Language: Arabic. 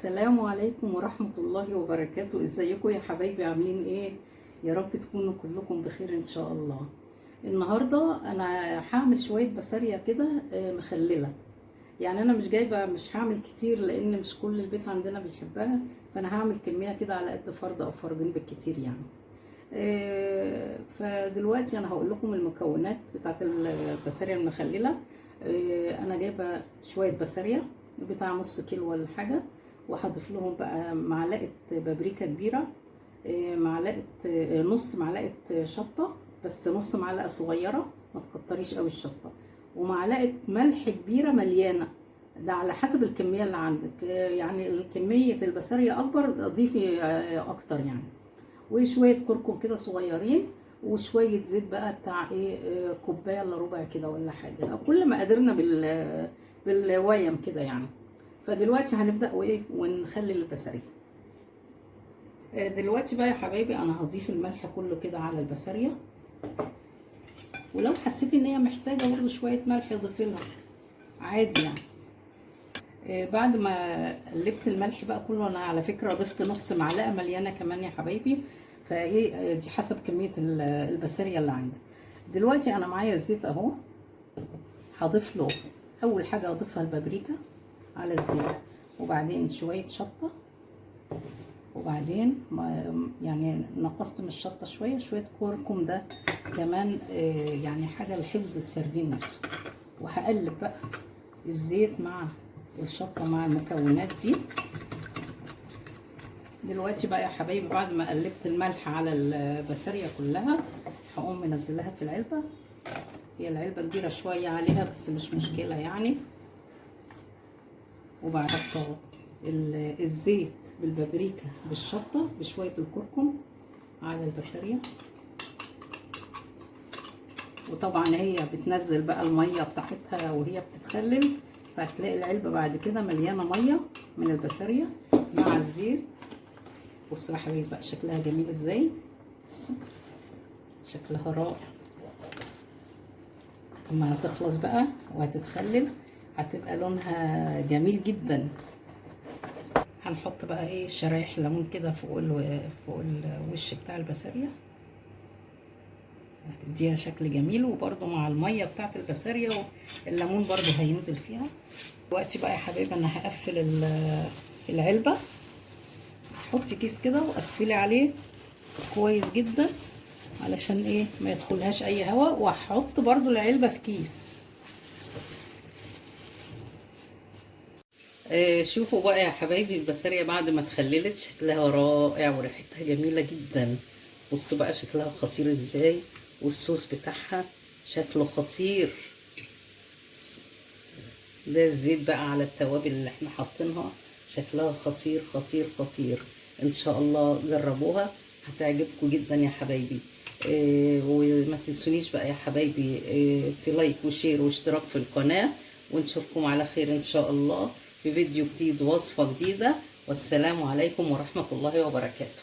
السلام عليكم ورحمة الله وبركاته. ازيكم يا حبايبي؟ عاملين ايه؟ يا رب تكونوا كلكم بخير ان شاء الله. النهاردة انا هعمل شوية بسارية كده مخللة. يعني انا مش هعمل كتير لان مش كل البيت عندنا بيحبها، فانا هعمل كمية كده على قد فرد او فردين بالكتير يعني. فدلوقتي انا هقول لكم المكونات بتاعت البسارية المخللة. انا جايبة شوية بسارية بتاع نص كيلو ولا حاجة، وهضيف لهم بقى معلقه بابريكا كبيره، معلقه نص معلقه شطه، بس نص معلقه صغيره، ما تكتريش قوي الشطه، ومعلقه ملح كبيره مليانه. ده على حسب الكميه اللي عندك، يعني كميه البسارية اكبر ضيفي اكتر يعني. وشويه كركم كده صغيرين، وشويه زيت بقى بتاع ايه، كوبايه الا ربع كده ولا حاجه، كل ما قدرنا بالويم كده يعني. فدلوقتي هنبدأ وايه ونخلي البسارية. دلوقتي بقى يا حبايبي انا هضيف الملح كله كده على البسارية، ولو حسيتي ان هي محتاجة برضه شوية ملح ضيفي لها عادي يعني. بعد ما قلبت الملح بقى كله، انا على فكرة ضفت نص معلقة مليانة كمان يا حبايبي، فايه دي حسب كمية البسارية اللي عندك. دلوقتي انا معايا الزيت اهو، هضيف له اول حاجة اضيفها البابريكا على الزيت، وبعدين شوية شطة، وبعدين يعني نقصت من الشطة شوية كركم ده كمان، يعني حاجة لحفظ السردين نفسه. وهقلب بقى الزيت مع الشطة مع المكونات دي. دلوقتي بقى يا حبايبي بعد ما قلبت الملح على البسارية كلها، هقوم منزلها في العلبة. هي العلبة كبيرة شوية عليها بس مش مشكلة يعني. وبعد الزيت بالبابريكا بالشطة بشوية الكركم على البسارية، وطبعا هي بتنزل بقى المية بتاعتها وهي بتتخلل، فهتلاقي العلبة بعد كده مليانة مية من البسارية مع الزيت. بصوا يا حبيبي بقى شكلها جميل ازاي، شكلها رائع. اما هتخلص بقى وهتتخلل هتبقى لونها جميل جدا. هنحط بقى ايه شرايح ليمون كده فوق الوش بتاع البسارية، هتديها شكل جميل، وبرده مع المية بتاعت البسارية والليمون برده هينزل فيها. دلوقتي بقى يا حبايبي انا هقفل العلبة. حطي كيس كده وقفلي عليه كويس جدا علشان ايه ما يدخلهاش اي هواء، وهحط برده العلبة في كيس. شوفوا بقى يا حبايبي البسارية بعد ما اتخللت شكلها رائع وريحتها جميلة جدا. بصوا بقى شكلها خطير ازاي، والصوص بتاعها شكله خطير. ده الزيت بقى على التوابل اللي احنا حاطينها، شكلها خطير خطير خطير. ان شاء الله جربوها هتعجبكم جدا يا حبايبي. وما تنسونيش بقى يا حبايبي في لايك وشير واشتراك في القناة، ونشوفكم على خير ان شاء الله في فيديو جديد ووصفة جديدة. والسلام عليكم ورحمة الله وبركاته.